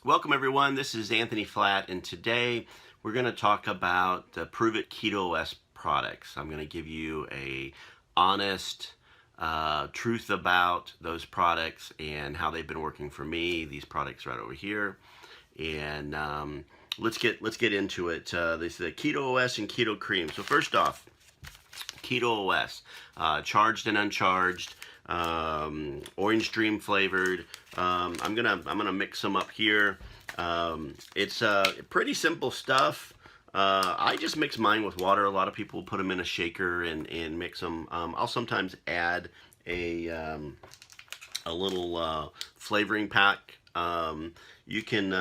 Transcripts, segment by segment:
Welcome everyone, this is Anthony Flatt, and today we're going to talk about the Pruvit Keto OS products. I'm going to give you a honest truth about those products and how they've been working for me. These products right over here, and let's get into it. This is the Keto OS and Keto Kreme. So first off, Keto OS, charged and uncharged, orange dream flavored. I'm gonna mix them up here. It's pretty simple stuff. I just mix mine with water. A lot of people put them in a shaker and mix them. I'll sometimes add a little flavoring pack. You can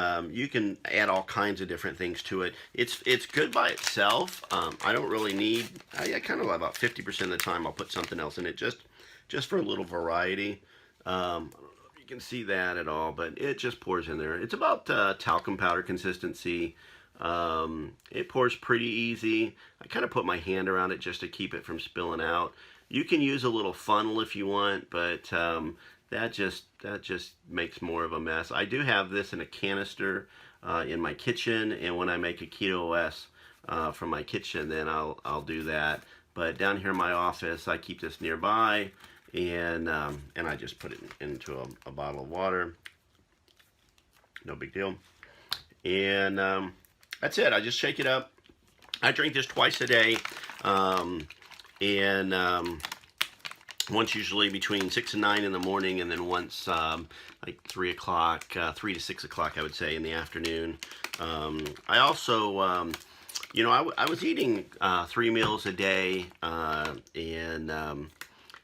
add all kinds of different things to it. It's good by itself. I don't really need. I kind of about 50% of the time I'll put something else in it just for a little variety. I don't know if you can see that at all, but it just pours in there. It's about talcum powder consistency. It pours pretty easy. I kind of put my hand around it just to keep it from spilling out. You can use a little funnel if you want, but that just makes more of a mess. I do have this in a canister in my kitchen, and when I make a Keto OS from my kitchen, then I'll do that. But down here in my office, I keep this nearby, and I just put it into a bottle of water. No big deal. And that's it. I just shake it up. I drink this twice a day, once usually between 6 and 9 in the morning, and then once like 3 o'clock, 3 to 6 o'clock, I would say, in the afternoon. I also, I was eating 3 meals a day, and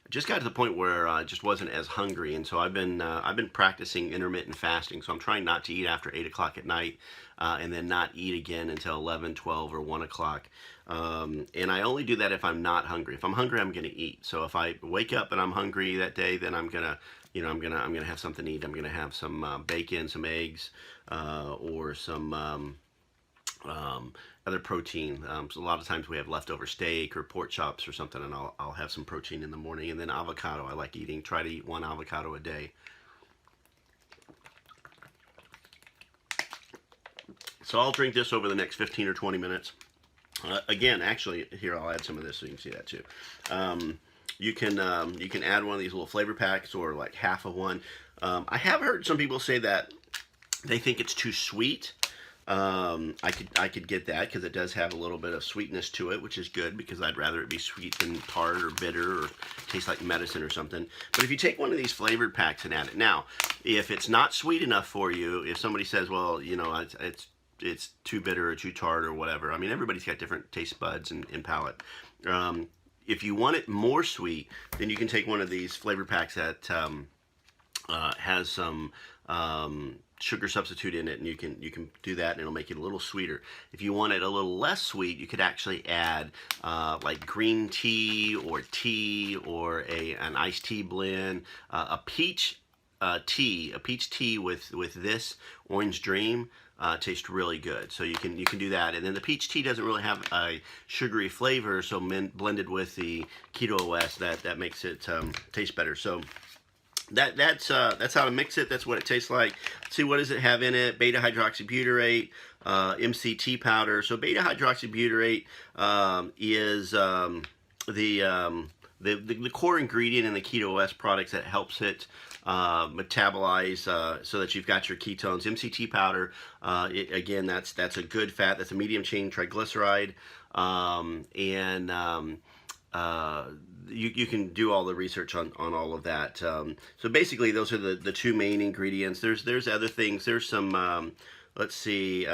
just got to the point where I just wasn't as hungry, and so I've been practicing intermittent fasting. So I'm trying not to eat after 8 o'clock at night, and then not eat again until 11, 12, or 1 o'clock. And I only do that if I'm not hungry. If I'm hungry, I'm going to eat. So if I wake up and I'm hungry that day, then I'm gonna have something to eat. I'm gonna have some bacon, some eggs, or some other protein. So a lot of times we have leftover steak or pork chops or something, and I'll have some protein in the morning. And then avocado. I like eating. Try to eat 1 avocado a day. So I'll drink this over the next 15 or 20 minutes. Again, actually, here I'll add some of this so you can see that too. You can add one of these little flavor packs, or like half of one. I have heard some people say that they think it's too sweet. I could get that, because it does have a little bit of sweetness to it, which is good, because I'd rather it be sweet than tart or bitter or taste like medicine or something. But if you take one of these flavored packs and add it, now, if it's not sweet enough for you, if somebody says, well, it's too bitter or too tart or whatever. I mean, everybody's got different taste buds and palate. If you want it more sweet, then you can take one of these flavor packs that has some sugar substitute in it, and you can do that, and it'll make it a little sweeter. If you want it a little less sweet, you could actually add like green tea or an iced tea blend, a peach tea with this Orange Dream. Tastes really good. So you can do that. And then the peach tea doesn't really have a sugary flavor, so blended with the Keto OS, that makes it taste better. So that's how to mix it. That's what it tastes like. Let's see, what does it have in it? Beta hydroxybutyrate, MCT powder. So beta hydroxybutyrate is the core ingredient in the Keto OS products that helps it metabolize so that you've got your ketones. MCT powder, again, that's a good fat. That's a medium chain triglyceride, you can do all the research on all of that. So basically, those are the 2 main ingredients. There's other things. There's some let's see.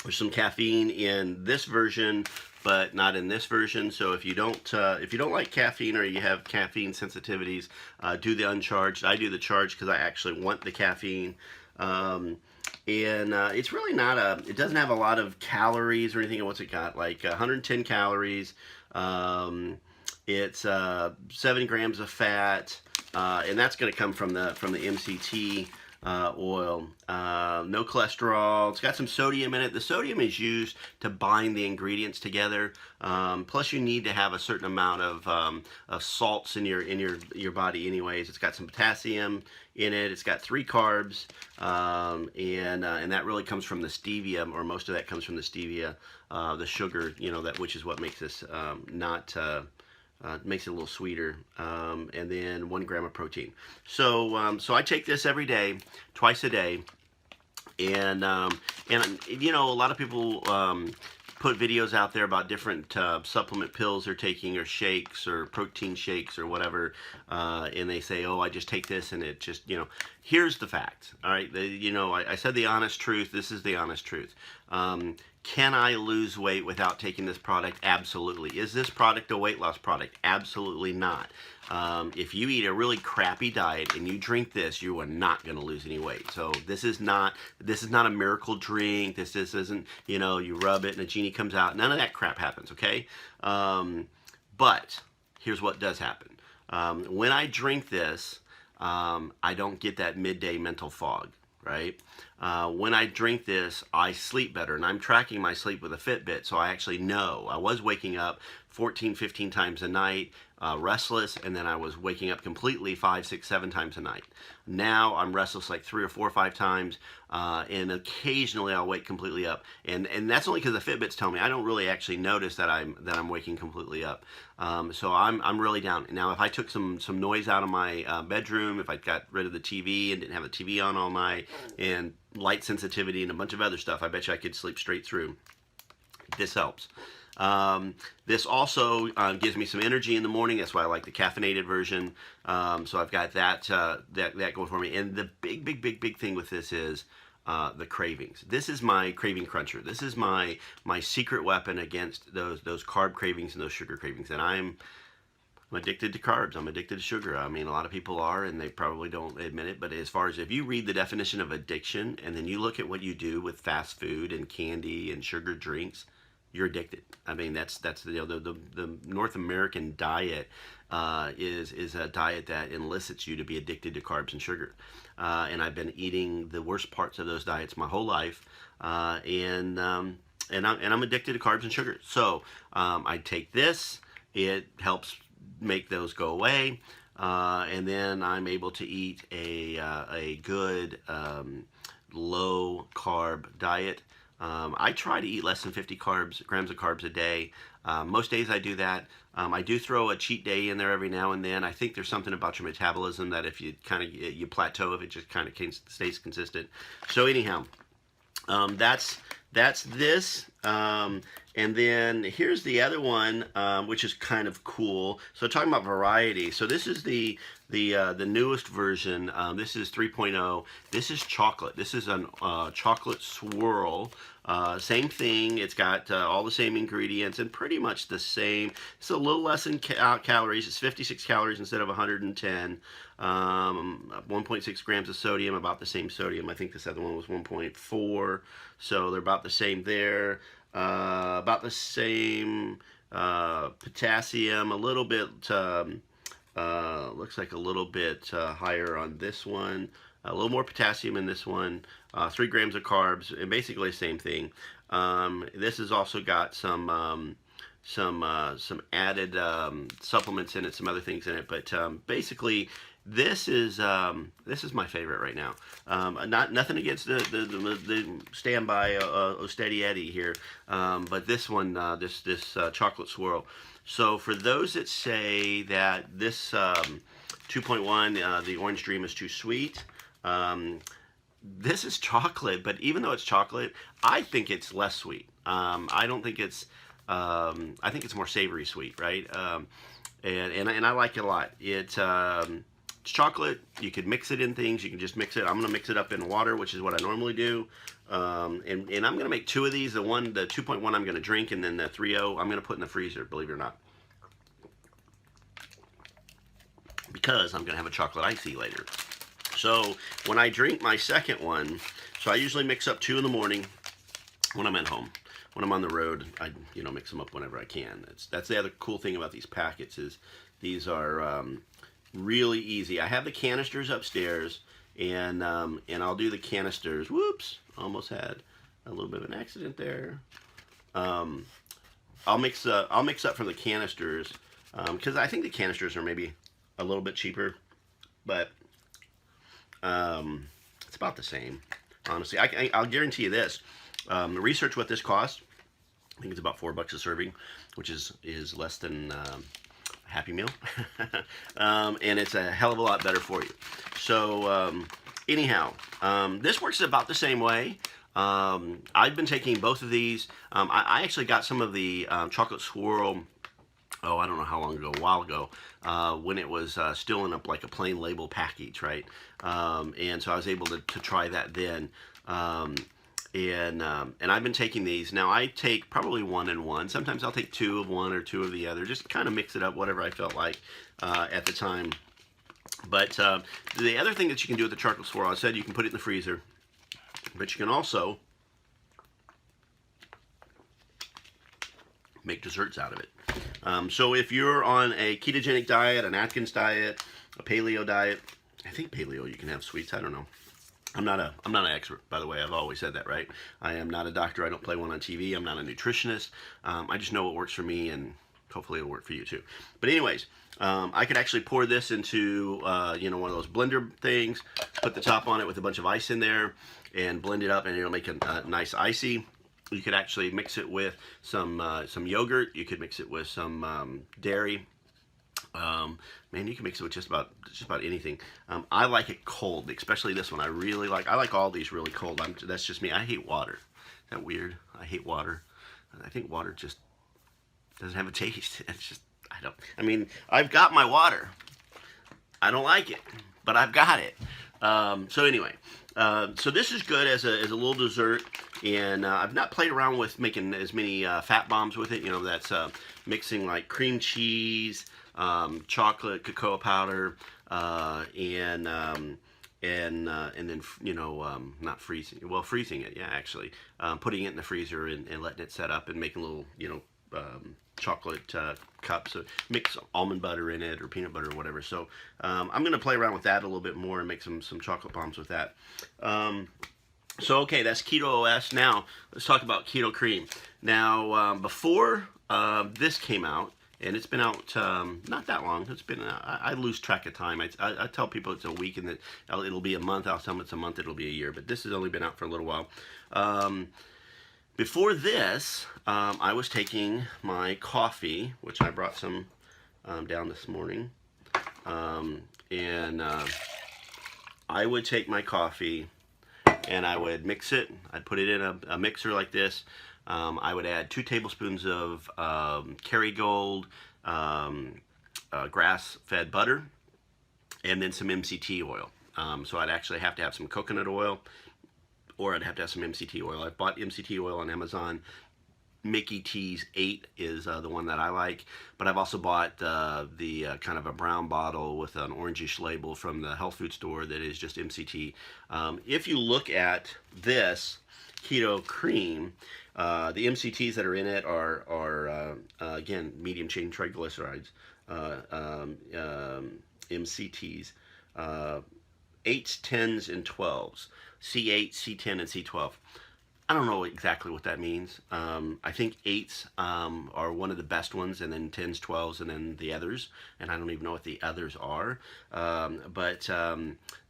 There's some caffeine in this version, but not in this version. So if you don't like caffeine, or you have caffeine sensitivities, do the uncharged. I do the charged because I actually want the caffeine. It's really not it doesn't have a lot of calories or anything. What's it got? Like 110 calories. It's 7 grams of fat, and that's going to come from the MCT. oil, no cholesterol. It's got some sodium in it. The sodium is used to bind the ingredients together. Plus, you need to have a certain amount of salts in your body, anyways. It's got some potassium in it. It's got 3 carbs, and that really comes from the stevia, or most of that comes from the stevia, the sugar, which is what makes this not. Makes it a little sweeter, and then 1 gram of protein. So I take this every day, twice a day, and a lot of people put videos out there about different supplement pills they're taking, or shakes, or protein shakes, or whatever, and they say, oh, I just take this and it just, here's the fact, all right? I said the honest truth. This is the honest truth. Can I lose weight without taking this product? Absolutely. Is this product a weight loss product? Absolutely not. If you eat a really crappy diet and you drink this, you are not going to lose any weight. So this is not a miracle drink. This isn't, you rub it and a genie comes out. None of that crap happens, okay? But here's what does happen. When I drink this, I don't get that midday mental fog. Right? When I drink this, I sleep better, and I'm tracking my sleep with a Fitbit, so I actually know. I was waking up 14, 15 times a night, restless, and then I was waking up completely 5, 6, 7 times a night. Now I'm restless like 3 or 4 or 5 times, and occasionally I'll wake completely up, and that's only because the Fitbit's telling me. I don't really actually notice that I'm waking completely up. So I'm really down. Now, if I took some noise out of my bedroom, if I got rid of the TV and didn't have the TV on all night, and light sensitivity and a bunch of other stuff, I bet you I could sleep straight through. This helps. This also gives me some energy in the morning. That's why I like the caffeinated version. So I've got that going for me. And the big thing with this is the cravings. This is my craving cruncher. This is my secret weapon against those carb cravings and those sugar cravings. And I'm addicted to carbs. I'm addicted to sugar. I mean, a lot of people are, and they probably don't admit it. But as far as if you read the definition of addiction, and then you look at what you do with fast food and candy and sugar drinks, you're addicted. I mean, that's the North American diet is a diet that elicits you to be addicted to carbs and sugar. And I've been eating the worst parts of those diets my whole life, and I'm addicted to carbs and sugar. So I take this. It helps make those go away, and then I'm able to eat a good low carb diet. I try to eat less than 50 grams of carbs a day. Most days I do that. I do throw a cheat day in there every now and then. I think there's something about your metabolism that if you you plateau, if it just kind of stays consistent. So anyhow, that's this. And then here's the other one, which is kind of cool. So talking about variety. So this is the newest version. This is 3.0. This is chocolate. This is a chocolate swirl. Same thing. It's got all the same ingredients and pretty much the same. It's a little less in calories. It's 56 calories instead of 110. 1.6 grams of sodium, about the same sodium. I think this other one was 1.4. So they're about the same there. About the same potassium, a little bit, looks like a little bit higher on this one, a little more potassium in this one, 3 grams of carbs, and basically the same thing. This has also got some added supplements in it, some other things in it, but basically this is my favorite right now. Nothing against the standby Steady Eddie here, but this one, this chocolate swirl. So for those that say that this 2.1, the orange dream, is too sweet, this is chocolate. But even though it's chocolate, I think it's less sweet. I don't think it's. I think it's more savory sweet, right? And I like it a lot. It's chocolate. You could mix it in things. You can just mix it. I'm going to mix it up in water, which is what I normally do. And I'm going to make 2 of these. The 2.1 I'm going to drink, and then the 3.0 I'm going to put in the freezer, believe it or not. Because I'm going to have a chocolate icy later. So when I drink my second one, so I usually mix up 2 in the morning when I'm at home. When I'm on the road, I mix them up whenever I can. That's the other cool thing about these packets is these are really easy. I have the canisters upstairs, and I'll do the canisters. Whoops, almost had a little bit of an accident there. I'll mix up from the canisters because I think the canisters are maybe a little bit cheaper, but it's about the same. Honestly, I'll guarantee you this. Research what this costs. I think it's about $4 a serving, which is less than a Happy Meal, and it's a hell of a lot better for you. So anyhow, this works about the same way. I've been taking both of these. I actually got some of the chocolate swirl. Oh, I don't know how long ago, a while ago, when it was still in a plain label package, right? And so I was able to try that then. And I've been taking these. Now I take probably 1 and 1. Sometimes I'll take 2 of one or 2 of the other. Just kind of mix it up, whatever I felt like at the time. But the other thing that you can do with the chocolate swirl, I said you can put it in the freezer, but you can also make desserts out of it. So if you're on a ketogenic diet, an Atkins diet, a paleo diet, I think paleo you can have sweets. I don't know. I'm not an expert, by the way. I've always said that, right? I am not a doctor. I don't play one on TV. I'm not a nutritionist. I just know what works for me, and hopefully it'll work for you too. But anyways, I could actually pour this into one of those blender things, put the top on it with a bunch of ice in there, and blend it up, and it'll make a nice icy. You could actually mix it with some yogurt. You could mix it with some dairy. Man, you can mix it with just about anything. I like it cold, especially this one. I like all these really cold. That's just me. I hate water. Is that weird? I hate water. I think water just doesn't have a taste. It's just, I've got my water. I don't like it, but I've got it. So anyway, so this is good as a little dessert, and I've not played around with making as many fat bombs with it. That's mixing like cream cheese, chocolate, cocoa powder, and then not freezing. Well, freezing it, yeah, actually, putting it in the freezer and letting it set up and making little chocolate cups. Mix almond butter in it or peanut butter or whatever. So I'm going to play around with that a little bit more and make some chocolate bombs with that. So okay, that's Keto OS. Now let's talk about Keto Kreme. Now before this came out, and it's been out not that long. It's been I lose track of time. I tell people it's a week and that it'll be a month. I'll tell them it's a month. It'll be a year. But this has only been out for a little while. Before this, I was taking my coffee, which I brought some down this morning, and I would take my coffee and I would mix it. I'd put it in a mixer like this. I would add 2 tablespoons of Kerrygold grass-fed butter, and then some MCT oil. So I'd actually have to have some coconut oil, or I'd have to have some MCT oil. I've bought MCT oil on Amazon. Mickey T's 8 is the one that I like, but I've also bought the kind of a brown bottle with an orangish label from the health food store that is just MCT. If you look at this Keto Kreme, the MCTs that are in it are again, medium chain triglycerides, MCTs, 8s, 10s, and 12s, C8, C10, and C12. I don't know exactly what that means. I think 8s are one of the best ones, and then 10s, 12s, and then the others. And I don't even know what the others are. But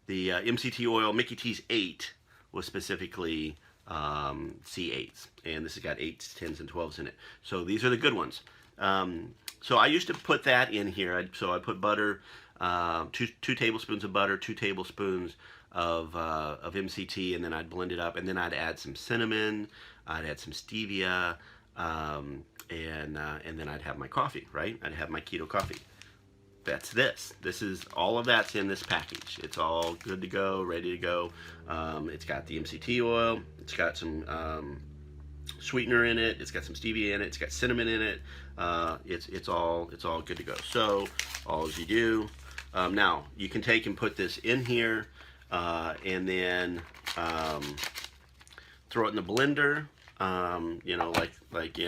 the MCT oil, Mickey T's 8, was specifically C8s. And this has got 8s, 10s, and 12s in it. So these are the good ones. So I used to put that in here. So I put butter, 2 tablespoons of butter, 2 tablespoons of MCT, and then I'd blend it up, and then I'd add some cinnamon, I'd add some stevia, and then I'd have my coffee, right? I'd have my keto coffee. That's this. This is all of that's in this package. It's all good to go, ready to go. It's got the MCT oil. It's got some sweetener in it. It's got some stevia in it. It's got cinnamon in it. It's all good to go. So all you do now, you can take and put this in here. And then throw it in the blender, like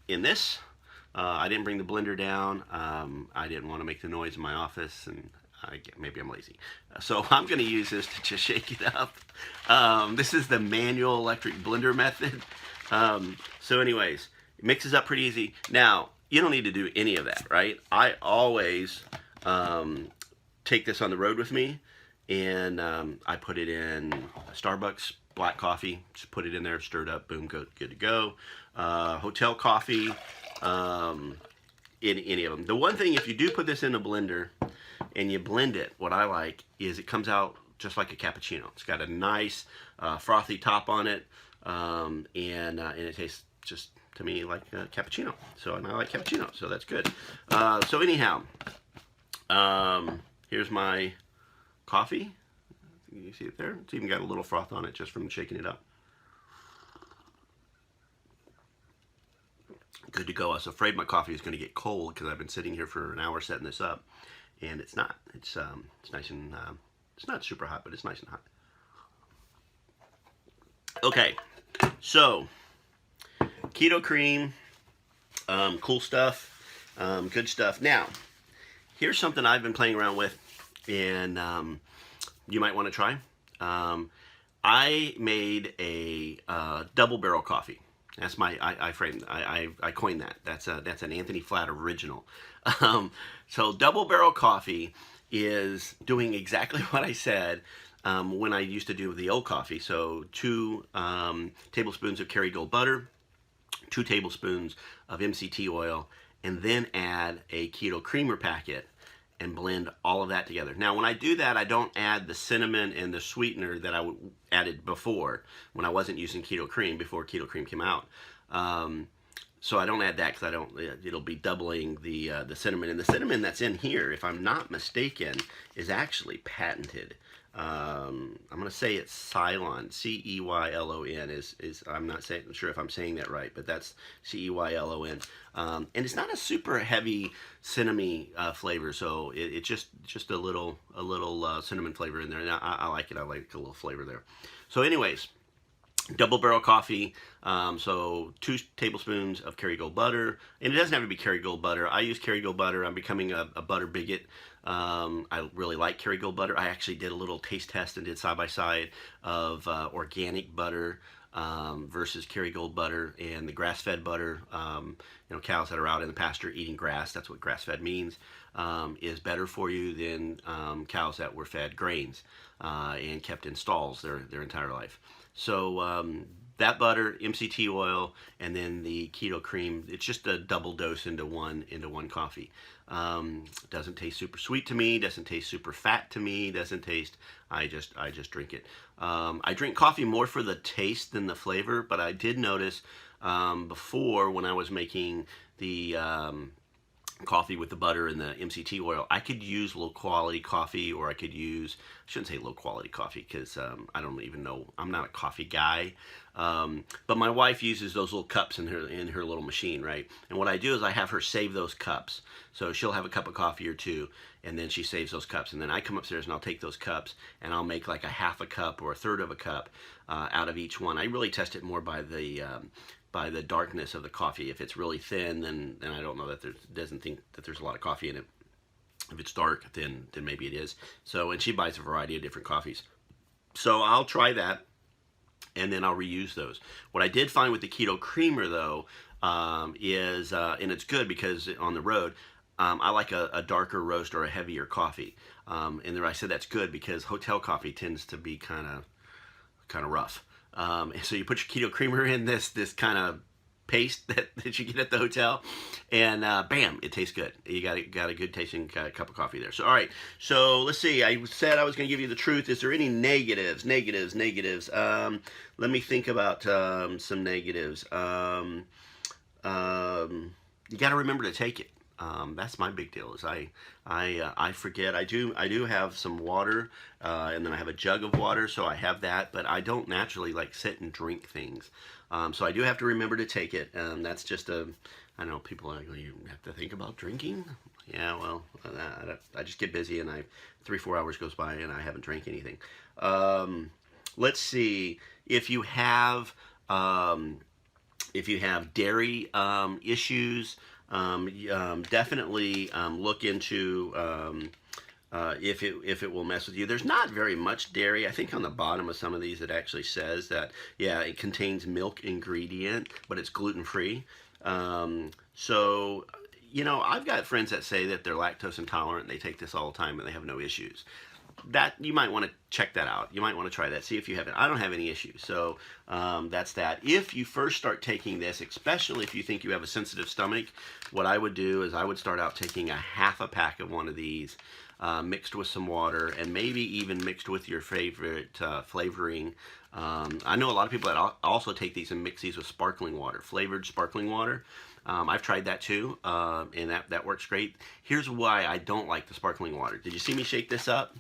in this. I didn't bring the blender down. I didn't want to make the noise in my office, and maybe I'm lazy. So I'm going to use this to just shake it up. This is the manual electric blender method. So anyways, it mixes up pretty easy. Now, you don't need to do any of that, right? I always take this on the road with me, and I put it in Starbucks black coffee. Just put it in there, stir it up, boom, good to go. Hotel coffee, any of them. The one thing, if you do put this in a blender and you blend it, what I like is it comes out just like a cappuccino. It's got a nice frothy top on it, and it tastes just, to me, like a cappuccino. So, and I like cappuccino, so that's good. So anyhow, here's my coffee. You see it there? It's even got a little froth on it just from shaking it up. Good to go. I was afraid my coffee is going to get cold because I've been sitting here for an hour setting this up, and it's not. It's nice and it's not super hot, but it's nice and hot. Okay, so Keto Kreme, cool stuff, good stuff. Now, here's something I've been playing around with, and you might want to try. I made a double barrel coffee. That's my I coined that. That's an Anthony Flatt original. So double barrel coffee is doing exactly what I said when I used to do the old coffee. So 2 tablespoons of Kerrygold butter, 2 tablespoons of MCT oil, and then add a keto creamer packet and blend all of that together. Now, when I do that, I don't add the cinnamon and the sweetener that I added before when I wasn't using Keto Kreme, before Keto Kreme came out. So I don't add that because it'll be doubling the cinnamon. And the cinnamon that's in here, if I'm not mistaken, is actually patented. I'm going to say it's Ceylon, Ceylon I'm not sure if I'm saying that right, but that's Ceylon. And it's not a super heavy cinnamon flavor, so it's just a little cinnamon flavor in there. And I like it. I like a little flavor there. So anyways, double barrel coffee, so 2 tablespoons of Kerrygold butter, and it doesn't have to be Kerrygold butter. I use Kerrygold butter. I'm becoming a butter bigot. I really like Kerrygold butter. I actually did a little taste test and did side by side of organic butter versus Kerrygold butter and the grass-fed butter. Cows that are out in the pasture eating grass, that's what grass-fed means, is better for you than cows that were fed grains and kept in stalls their entire life. So that butter, MCT oil, and then the Keto Kreme, it's just a double dose into one coffee. Doesn't taste super sweet to me, doesn't taste super fat to me, doesn't taste, I just drink it. I drink coffee more for the taste than the flavor, but I did notice before, when I was making the coffee with the butter and the MCT oil, I could use low quality coffee, or I could use, I shouldn't say low quality coffee because I don't even know, I'm not a coffee guy, but my wife uses those little cups in her little machine, right? And what I do is I have her save those cups, so she'll have a cup of coffee or 2, and then she saves those cups, and then I come upstairs and I'll take those cups and I'll make like a half a cup or a third of a cup out of each one. I really test it more by the darkness of the coffee. If it's really thin, then I don't know that doesn't think that there's a lot of coffee in it. If it's dark, then maybe it is. So, and she buys a variety of different coffees. So I'll try that, and then I'll reuse those. What I did find with the Keto Creamer, though, is, and it's good because on the road, I like a darker roast or a heavier coffee. And there I said that's good because hotel coffee tends to be kind of rough. So you put your Keto Creamer in this kind of paste that you get at the hotel, and bam, it tastes good. You got a good tasting cup of coffee there. So all right, so let's see. I said I was going to give you the truth. Is there any negatives? Let me think about some negatives. You got to remember to take it. That's my big deal. Is I forget. I do have some water, and then I have a jug of water, so I have that. But I don't naturally like sit and drink things, so I do have to remember to take it. That's just I know people are like, well, you have to think about drinking. Yeah, well, I just get busy, and 3-4 hours goes by, and I haven't drank anything. Let's see if you have dairy issues. Definitely look into if it will mess with you. There's not very much dairy. I think on the bottom of some of these it actually says that, yeah, it contains milk ingredient, but it's gluten-free. So, you know, I've got friends that say that they're lactose intolerant and they take this all the time and they have no issues. That you might want to check that out. You might want to try that. See if you have it. I don't have any issues. So that's that. If you first start taking this, especially if you think you have a sensitive stomach, what I would do is I would start out taking a half a pack of one of these, mixed with some water, and maybe even mixed with your favorite flavoring. I know a lot of people that also take these and mix these with sparkling water, flavored sparkling water. I've tried that too, and that works great. Here's why I don't like the sparkling water. Did you see me shake this up?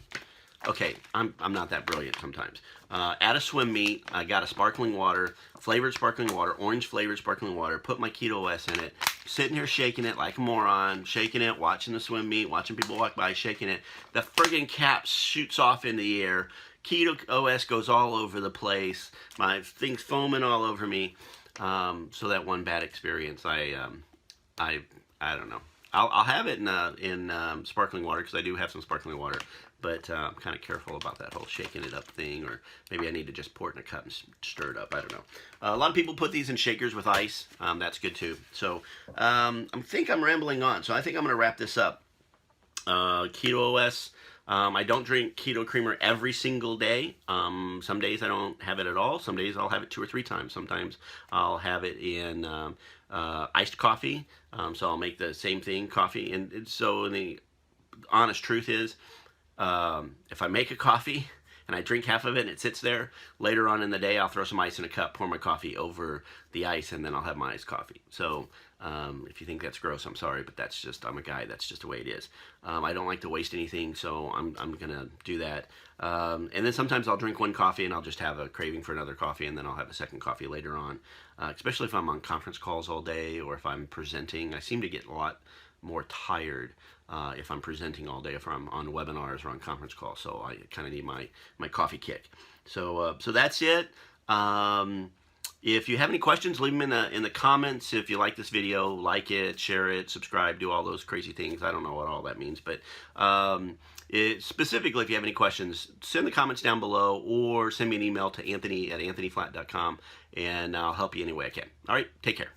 Okay, I'm not that brilliant sometimes. At a swim meet, I got a sparkling water, flavored sparkling water, orange flavored sparkling water, put my Keto OS in it, sitting here shaking it like a moron, shaking it, watching the swim meet, watching people walk by, shaking it. The friggin' cap shoots off in the air. Keto OS goes all over the place. My thing's foaming all over me. So that one bad experience, I don't know. I'll have it in sparkling water, because I do have some sparkling water, but I'm kind of careful about that whole shaking it up thing, or maybe I need to just pour it in a cup and stir it up. I don't know. A lot of people put these in shakers with ice. That's good too. So I think I'm rambling on, so I think I'm going to wrap this up. Keto OS. I don't drink keto creamer every single day. Some days I don't have it at all. Some days I'll have it 2 or 3 times. Sometimes I'll have it in iced coffee. So I'll make the same thing, coffee. And so the honest truth is, if I make a coffee and I drink half of it and it sits there, later on in the day I'll throw some ice in a cup, pour my coffee over the ice, and then I'll have my iced coffee. So if you think that's gross, I'm sorry, but that's just, I'm a guy, that's just the way it is. I don't like to waste anything, so I'm gonna do that. And then sometimes I'll drink one coffee and I'll just have a craving for another coffee, and then I'll have a second coffee later on. Especially if I'm on conference calls all day, or if I'm presenting. I seem to get a lot more tired if I'm presenting all day, if I'm on webinars or on conference calls. So I kind of need my coffee kick. So so that's it. If you have any questions, leave them in the comments. If you like this video, like it, share it, subscribe, do all those crazy things. I don't know what all that means, but specifically, if you have any questions, send the comments down below, or send me an email to anthony@anthonyflatt.com, and I'll help you any way I can. All right, take care.